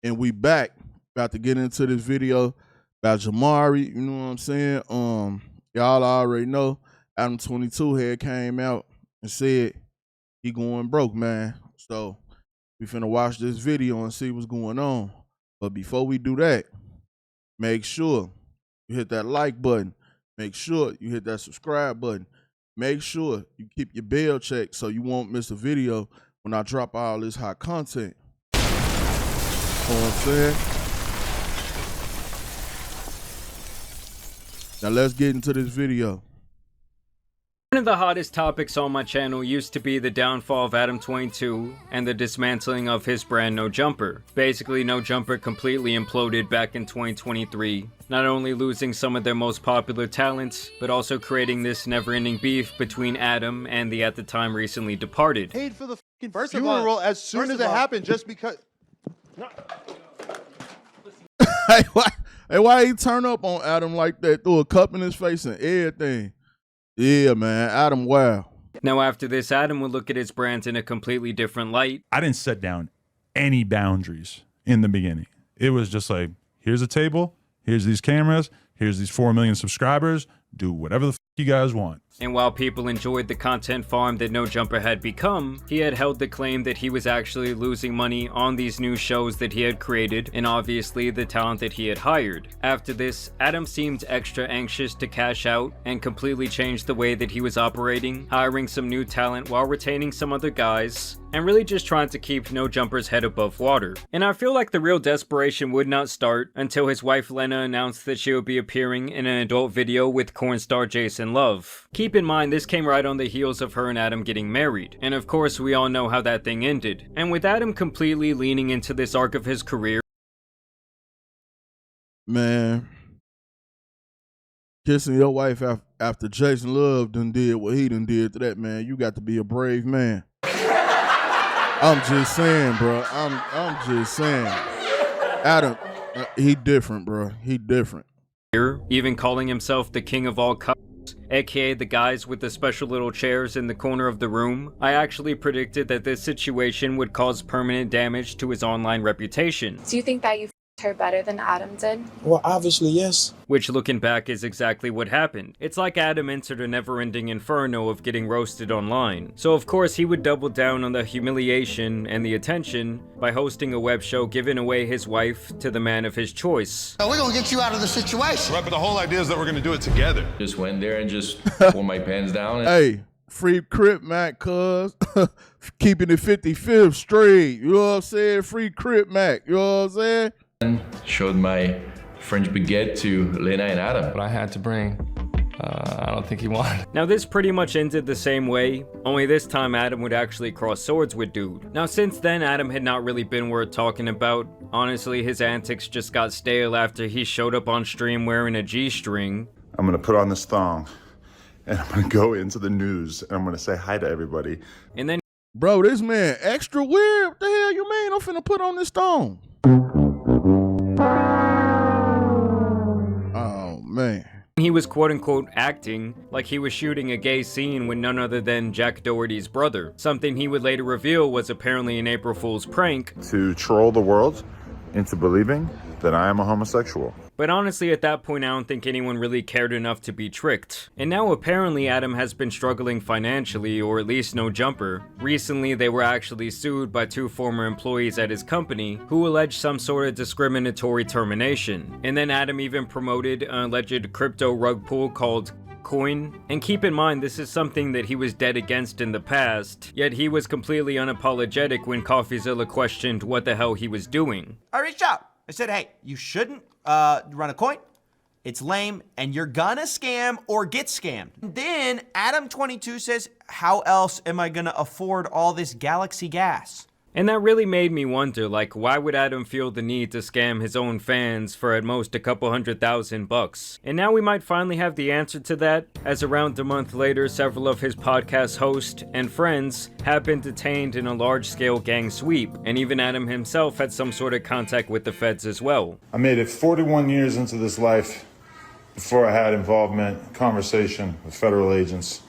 And we back. About to get into this video about Jamari. You know what I'm saying? Y'all already know Adam 22 had came out and said he going broke, man. So we finna watch this video and see what's going on. But before we do that, make sure you hit that like button. Make sure you hit that subscribe button. Make sure you keep your bell checked so you won't miss a video when I drop all this hot content. You know what I'm saying? Now let's get into this video. One of the hottest topics on my channel used to be the downfall of Adam 22 and the dismantling of his brand NoJumper. Basically, NoJumper completely imploded back in 2023, not only losing some of their most popular talents, but also creating this never-ending beef between Adam and the at the time recently departed. Paid for the fucking funeral as soon as it happened, just because. Hey, why he turn up on Adam like that? Threw a cup in his face and everything. Yeah, man, Adam, wow. Now after this, Adam would look at his brands in a completely different light. I didn't set down any boundaries in the beginning. It was just like, here's a table, here's these cameras, here's these 4 million subscribers, do whatever the f you guys want. And while people enjoyed the content farm that NoJumper had become, he had held the claim that he was actually losing money on these new shows that he had created, and obviously the talent that he had hired. After this, Adam seemed extra anxious to cash out and completely changed the way that he was operating, hiring some new talent while retaining some other guys, and really just trying to keep NoJumper's head above water. And I feel like the real desperation would not start until his wife Lena announced that she would be appearing in an adult video with corn star Jason Love. Keep in mind, this came right on the heels of her and Adam getting married, and of course we all know how that thing ended. And with Adam completely leaning into this arc of his career, Man, kissing your wife after Jason Love done did what he done did to that, man, you got to be a brave man. I'm just saying, bro. I'm just saying. Adam, he different, bro. He different. even calling himself the king of all cups, aka the guys with the special little chairs in the corner of the room. I actually predicted that this situation would cause permanent damage to his online reputation. Do you think that you f***ed her better than Adam did? Well, obviously, yes. Which, looking back, is exactly what happened. It's like Adam entered a never-ending inferno of getting roasted online. So of course he would double down on the humiliation and the attention by hosting a web show giving away his wife to the man of his choice. We're gonna get you out of the situation. Right, but the whole idea is that we're gonna do it together. Just went there and just pulled my pants down. And Hey, free Crip, Mac, cuz. Keeping it 55th straight. You know what I'm saying? Free Crip, Mac. You know what I'm saying? showed my French baguette to Lena and Adam. But I had to bring. I don't think he wanted. Now this pretty much ended the same way, only this time Adam would actually cross swords with dude. Now since then, Adam had not really been worth talking about. Honestly, his antics just got stale after he showed up on stream wearing a G-string. I'm gonna put on this thong, and I'm gonna go into the news, and I'm gonna say hi to everybody. And then, bro, this man extra weird. What the hell you mean? I'm finna put on this thong. Oh, man. he was quote-unquote acting like he was shooting a gay scene with none other than Jack Doherty's brother. Something he would later reveal was apparently an April Fool's prank. To troll the world into believing that I am a homosexual. But honestly, at that point, I don't think anyone really cared enough to be tricked. And now apparently Adam has been struggling financially, or at least NoJumper. Recently, they were actually sued by 2 former employees at his company who alleged some sort of discriminatory termination. And then Adam even promoted an alleged crypto rug pull called Coin. And keep in mind, this is something that he was dead against in the past, yet he was completely unapologetic when CoffeeZilla questioned what the hell he was doing. I reached out. I said, hey, you shouldn't run a coin. It's lame, and you're gonna scam or get scammed. Then Adam22 says, how else am I gonna afford all this Galaxy gas? And that really made me wonder, like, why would Adam feel the need to scam his own fans for at most a couple $100,000? And now we might finally have the answer to that, as around a month later, several of his podcast hosts and friends have been detained in a large-scale gang sweep, and even Adam himself had some sort of contact with the feds as well. I made it 41 years into this life before I had involvement, conversation with federal agents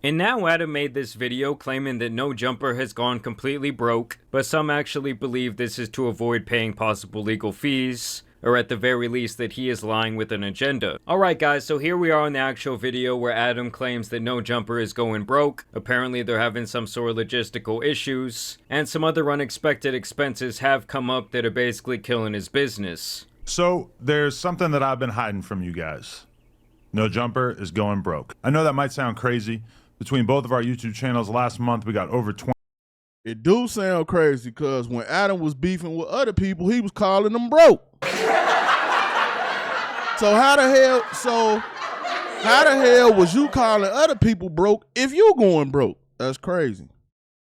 And now Adam made this video claiming that NoJumper has gone completely broke, but some actually believe this is to avoid paying possible legal fees, or at the very least that he is lying with an agenda. Alright guys, so here we are in the actual video where Adam claims that NoJumper is going broke. Apparently they're having some sort of logistical issues, and some other unexpected expenses have come up that are basically killing his business. So there's something that I've been hiding from you guys. NoJumper is going broke. I know that might sound crazy. Between both of our YouTube channels last month, we got over 20. It do sound crazy because when Adam was beefing with other people, he was calling them broke. So how the hell was you calling other people broke if you going broke? That's crazy.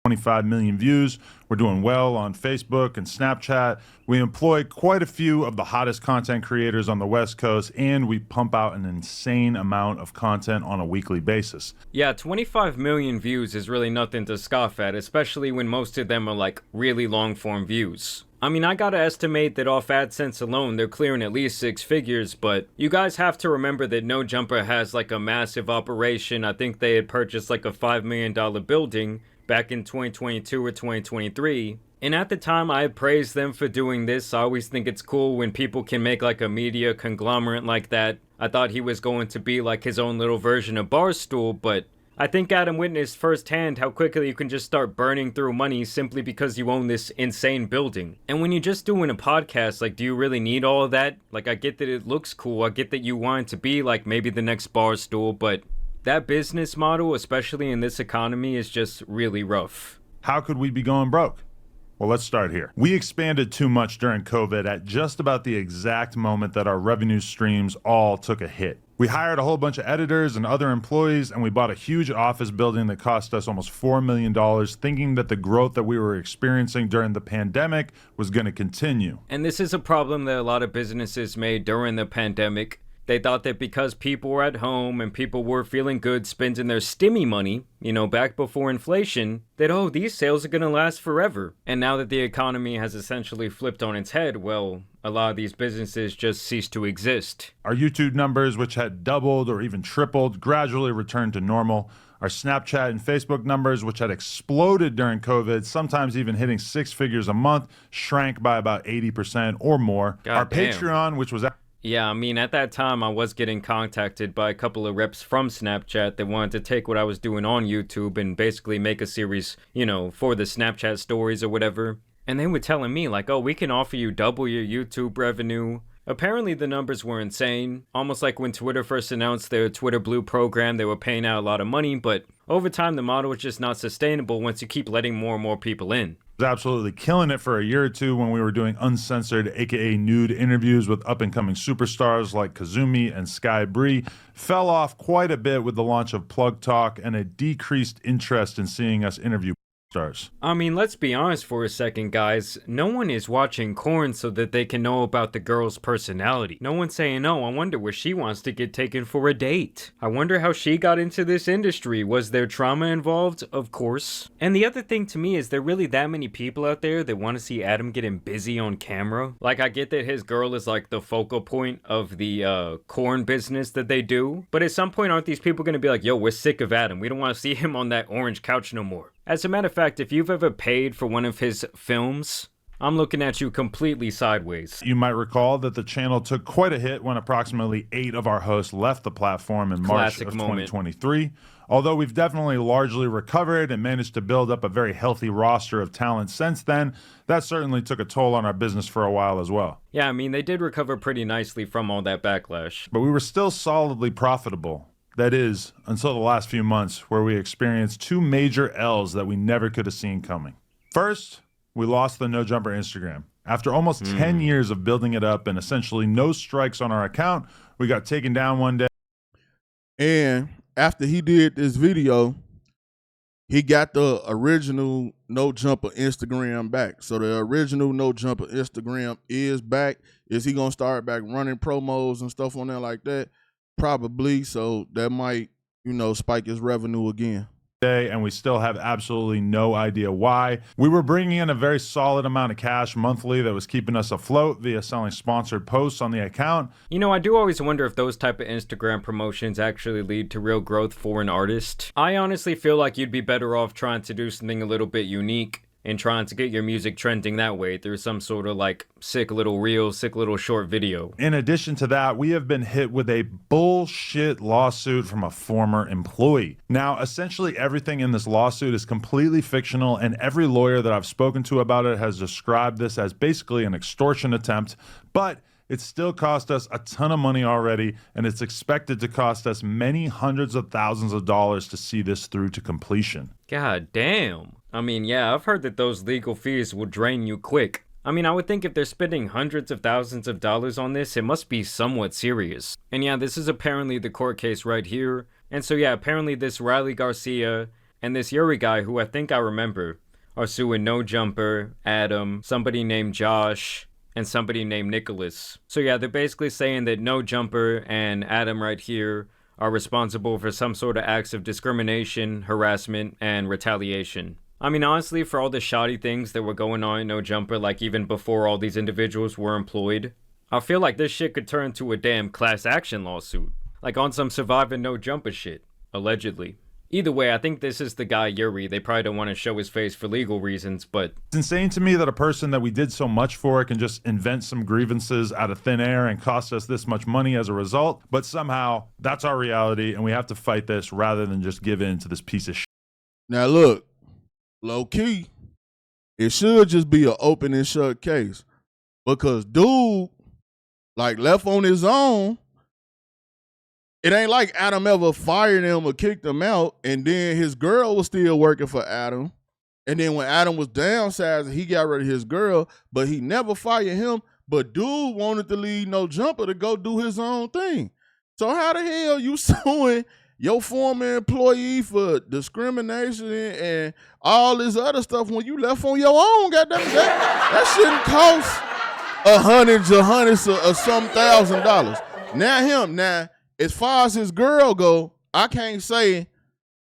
25 million views. We're doing well on Facebook and Snapchat. We employ quite a few of the hottest content creators on the West Coast, and we pump out an insane amount of content on a weekly basis. Yeah, 25 million views is really nothing to scoff at, especially when most of them are like really long form views. I mean, I gotta estimate that off AdSense alone, they're clearing at least 6 figures, but you guys have to remember that NoJumper has like a massive operation. I think they had purchased like a $5 million building back in 2022 or 2023. And at the time, I had praised them for doing this. I always think it's cool when people can make like a media conglomerate like that. I thought he was going to be like his own little version of Barstool, but I think Adam witnessed firsthand how quickly you can just start burning through money simply because you own this insane building. And when you're just doing a podcast, like, do you really need all of that? Like, I get that it looks cool. I get that you want it to be like maybe the next Barstool, but that business model, especially in this economy, is just really rough. How could we be going broke? Well, let's start here. We expanded too much during COVID at just about the exact moment that our revenue streams all took a hit. We hired a whole bunch of editors and other employees, and we bought a huge office building that cost us almost $4 million, thinking that the growth that we were experiencing during the pandemic was going to continue. And this is a problem that a lot of businesses made during the pandemic. They thought that because people were at home and people were feeling good spending their stimmy money, you know, back before inflation, that, oh, these sales are going to last forever. And now that the economy has essentially flipped on its head, well, a lot of these businesses just cease to exist. Our YouTube numbers, which had doubled or even tripled, gradually returned to normal. Our Snapchat and Facebook numbers, which had exploded during COVID, sometimes even hitting 6 figures a month, shrank by about 80% or more. Our Patreon, which was... Yeah, I mean, at that time, I was getting contacted by a couple of reps from Snapchat that wanted to take what I was doing on YouTube and basically make a series, you know, for the Snapchat stories or whatever. And they were telling me, like, oh, we can offer you double your YouTube revenue. Apparently, the numbers were insane. Almost like when Twitter first announced their Twitter Blue program, they were paying out a lot of money, but over time, the model was just not sustainable once you keep letting more and more people in. Absolutely killing it for a year or two when we were doing uncensored, aka nude interviews with up-and-coming superstars like Kazumi and Sky Bree. Fell off quite a bit with the launch of Plug Talk and a decreased interest in seeing us interview stars. I mean, let's be honest for a second, guys. No one is watching corn so that they can know about the girl's personality. No one's saying, oh, I wonder where she wants to get taken for a date. I wonder how she got into this industry. Was there trauma involved? Of course. And the other thing to me is there really that many people out there that want to see Adam getting busy on camera? Like, I get that his girl is like the focal point of the corn business that they do. But at some point, aren't these people going to be like, yo, we're sick of Adam. We don't want to see him on that orange couch no more. As a matter of fact, if you've ever paid for one of his films, I'm looking at you completely sideways. You might recall that the channel took quite a hit when approximately 8 of our hosts left the platform in March of 2023. Although we've definitely largely recovered and managed to build up a very healthy roster of talent since then, that certainly took a toll on our business for a while as well. Yeah, I mean, they did recover pretty nicely from all that backlash. But we were still solidly profitable. That is, until the last few months, where we experienced 2 major L's that we never could have seen coming. First, we lost the NoJumper Instagram. After almost 10 years of building it up and essentially no strikes on our account, we got taken down one day. And after he did this video, he got the original NoJumper Instagram back. So the original NoJumper Instagram is back. Is he going to start back running promos and stuff on there like that? Probably, so that might, you know, spike his revenue again. day, and we still have absolutely no idea why. We were bringing in a very solid amount of cash monthly that was keeping us afloat via selling sponsored posts on the account. You know, I do always wonder if those type of Instagram promotions actually lead to real growth for an artist. I honestly feel like you'd be better off trying to do something a little bit unique and trying to get your music trending that way through some sort of like sick little reel, sick little short video. In addition to that, we have been hit with a bullshit lawsuit from a former employee. Now, essentially everything in this lawsuit is completely fictional, and every lawyer that I've spoken to about it has described this as basically an extortion attempt, but it still cost us a ton of money already, and it's expected to cost us many hundreds of thousands of dollars to see this through to completion. God damn. I mean, yeah, I've heard that those legal fees will drain you quick. I mean, I would think if they're spending hundreds of thousands of dollars on this, it must be somewhat serious. And yeah, this is apparently the court case right here. And so yeah, apparently this Riley Garcia and this Yuri guy, who I think I remember, are suing NoJumper, Adam, somebody named Josh, and somebody named Nicholas. So yeah, they're basically saying that NoJumper and Adam right here are responsible for some sort of acts of discrimination, harassment, and retaliation. I mean, honestly, for all the shoddy things that were going on in NoJumper, like even before all these individuals were employed, I feel like this shit could turn to a damn class action lawsuit. Like on some surviving NoJumper shit, allegedly. Either way, I think this is the guy Yuri. They probably don't want to show his face for legal reasons, but it's insane to me that a person that we did so much for can just invent some grievances out of thin air and cost us this much money as a result. But somehow, that's our reality, and we have to fight this rather than just give in to this piece of shit. Now look, low key, it should just be an open and shut case. Because dude, like, left on his own, it ain't like Adam ever fired him or kicked him out, and then his girl was still working for Adam. And then when Adam was downsizing, he got rid of his girl, but he never fired him. But dude wanted to leave NoJumper to go do his own thing. So how the hell you suing your former employee for discrimination and all this other stuff when you left on your own? Goddamn, that shouldn't cost hundreds or some $1,000s. Now, as far as his girl go, I can't say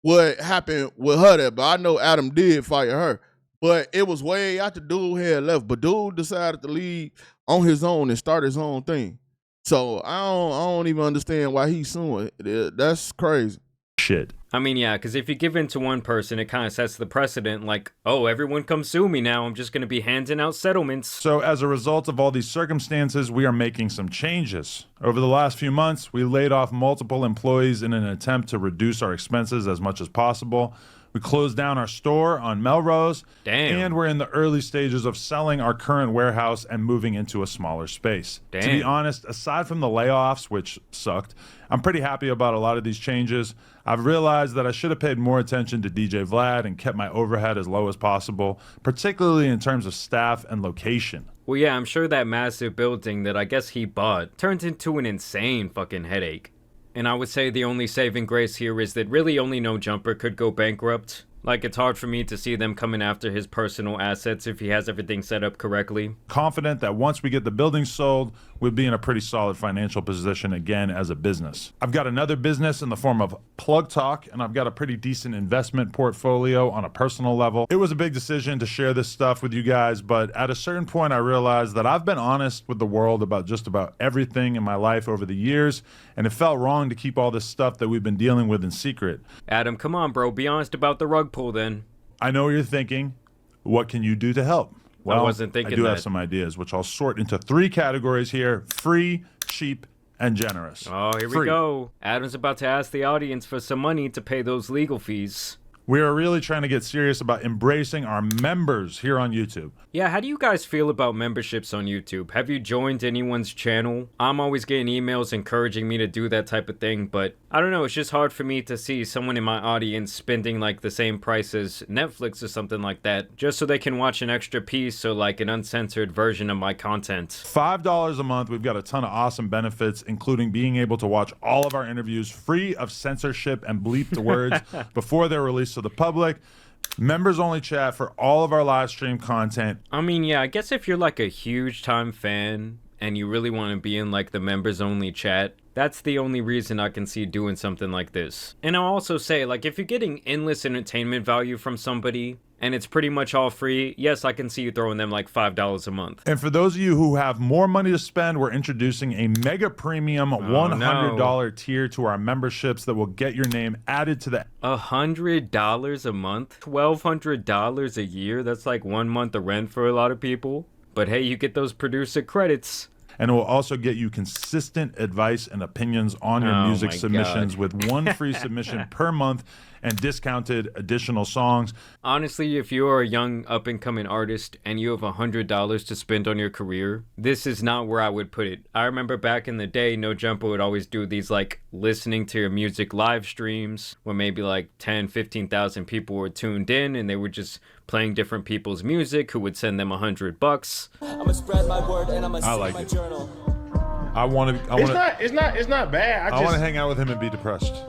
what happened with her there, but I know Adam did fire her. But it was way after dude had left. But dude decided to leave on his own and start his own thing. So I don't even understand why he's suing. That's crazy. Shit. I mean, yeah, because if you give in to one person, it kind of sets the precedent like, oh, everyone come sue me now. I'm just going to be handing out settlements. So as a result of all these circumstances, we are making some changes. Over the last few months, we laid off multiple employees in an attempt to reduce our expenses as much as possible. We closed down our store on Melrose. Damn. And we're in the early stages of selling our current warehouse and moving into a smaller space. Damn. To be honest, aside from the layoffs, which sucked, I'm pretty happy about a lot of these changes. I've realized that I should have paid more attention to DJ Vlad and kept my overhead as low as possible, particularly in terms of staff and location. Well, yeah, I'm sure that massive building that I guess he bought turned into an insane fucking headache. And I would say the only saving grace here is that really only NoJumper could go bankrupt. Like, it's hard for me to see them coming after his personal assets if he has everything set up correctly. Confident that once we get the building sold, we'll be in a pretty solid financial position again as a business. I've got another business in the form of Plug Talk, and I've got a pretty decent investment portfolio on a personal level. It was a big decision to share this stuff with you guys, but at a certain point I realized that I've been honest with the world about just about everything in my life over the years, and it felt wrong to keep all this stuff that we've been dealing with in secret. Adam, come on, bro. Be honest about the rug pull then. I know what you're thinking. What can you do to help? Well, I wasn't thinking I do that. have some ideas, which I'll sort into 3 categories here: free, cheap, and generous. Oh, here we go. Adam's about to ask the audience for some money to pay those legal fees. We are really trying to get serious about embracing our members here on YouTube. Yeah, how do you guys feel about memberships on YouTube? Have you joined anyone's channel? I'm always getting emails encouraging me to do that type of thing, but I don't know, it's just hard for me to see someone in my audience spending like the same price as Netflix or something like that, just so they can watch an extra piece or like an uncensored version of my content. $5 a month, we've got a ton of awesome benefits, including being able to watch all of our interviews free of censorship and bleeped words before they're released to the public. Members only chat for all of our live stream content. I mean, yeah, I guess if you're like a huge time fan and you really want to be in like the members only chat, That's the only reason I can see doing something like this. And I'll also say, like, if you're getting endless entertainment value from somebody, and it's pretty much all free, yes, I can see you throwing them like $5 a month. And for those of you who have more money to spend, we're introducing a mega premium $100 tier to our memberships that will get your name added to the... $100 a month? $1,200 a year? That's like 1 month of rent for a lot of people. But hey, you get those producer credits. And it will also get you consistent advice and opinions on your music submissions with one free submission per month and discounted additional songs. Honestly, if you are a young up-and-coming artist and you have $100 to spend on your career, this is not where I would put it. I remember back in the day, NoJumper would always do these like listening to your music live streams where maybe like 10, 15,000 people were tuned in and they were just playing different people's music who would send them $100. I'ma spread my word and I'ma like my it. journal. I want to. It's not bad. I want to hang out with him and be depressed.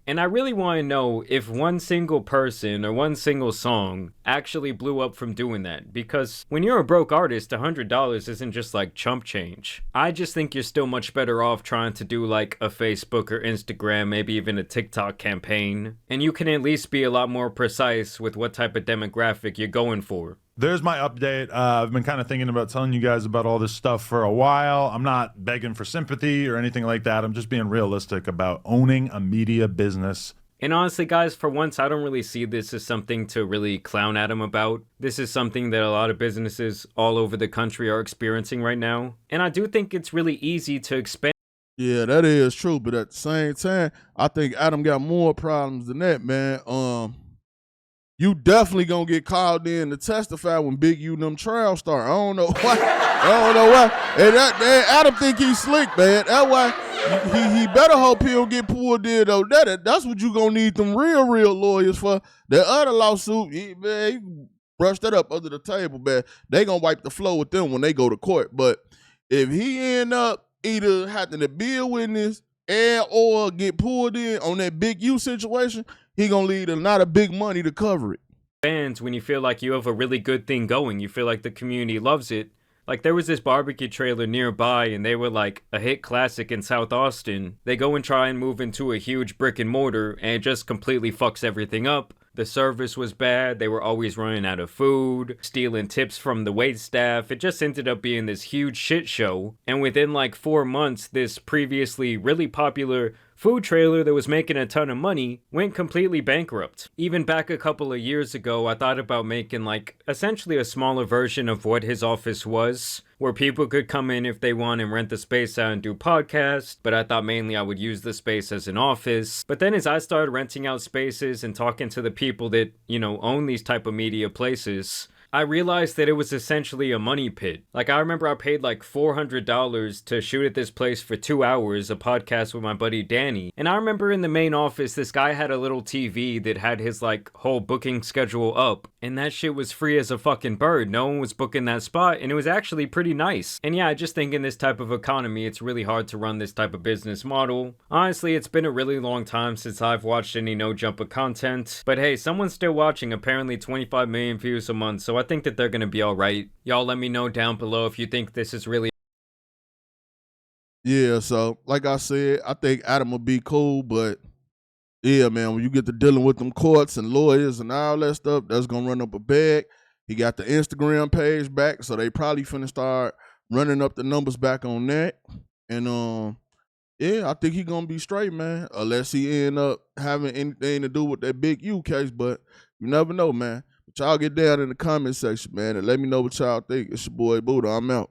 And I really want to know if one single person or one single song actually blew up from doing that. Because when you're a broke artist, $100 isn't just like chump change. I just think you're still much better off trying to do like a Facebook or Instagram, maybe even a TikTok campaign. And you can at least be a lot more precise with what type of demographic you're going for. There's my update. I've been kind of thinking about telling you guys about all this stuff for a while. I'm not begging for sympathy or anything like that. I'm just being realistic about owning a media business. And honestly, guys, for once, I don't really see this as something to really clown at him about. This is something that a lot of businesses all over the country are experiencing right now. And I do think it's really easy to expand. Yeah, that is true. But at the same time, I think Adam got more problems than that, man. You definitely gonna get called in to testify when Big U and them trials start. I don't know why. And Adam think he's slick, man. That's why he better hope he don't get pulled in though. That's what you gonna need them real lawyers for. The other lawsuit, he brush that up under the table, man. They gonna wipe the floor with them when they go to court. But if he end up either having to be a witness and or get pulled in on that Big U situation, he gonna leave a lot of big money to cover it. Fans, when you feel like you have a really good thing going, you feel like the community loves it. Like there was this barbecue trailer nearby and they were like a hit classic in South Austin. They go and try and move into a huge brick and mortar and it just completely fucks everything up. The service was bad, they were always running out of food, stealing tips from the wait staff. It just ended up being this huge shit show. And within like 4 months, this previously really popular food trailer that was making a ton of money went completely bankrupt. Even back a couple of years ago, I thought about making like essentially a smaller version of what his office was, where people could come in if they want and rent the space out and do podcasts, but I thought mainly I would use the space as an office. But then as I started renting out spaces and talking to the people that, you know, own these type of media places, I realized that it was essentially a money pit. Like I remember I paid like $400 to shoot at this place for 2 hours, a podcast with my buddy Danny. And I remember in the main office, this guy had a little TV that had his like whole booking schedule up. And that shit was free as a fucking bird. No one was booking that spot and it was actually pretty nice. And yeah, I just think in this type of economy, it's really hard to run this type of business model. Honestly, it's been a really long time since I've watched any NoJumper content. But hey, someone's still watching, apparently 25 million views a month. So I think that they're gonna be all right. Y'all let me know down below if you think this is really... Yeah, so like I said, I think Adam will be cool, but yeah, man, when you get to dealing with them courts and lawyers and all that stuff, that's gonna run up a bag. He got the Instagram page back, so they probably finna start running up the numbers back on that. And yeah, I think he gonna be straight, man, unless he end up having anything to do with that Big U case, but you never know, man. But y'all get down in the comment section, man, and let me know what y'all think. It's your boy Buddha. I'm out.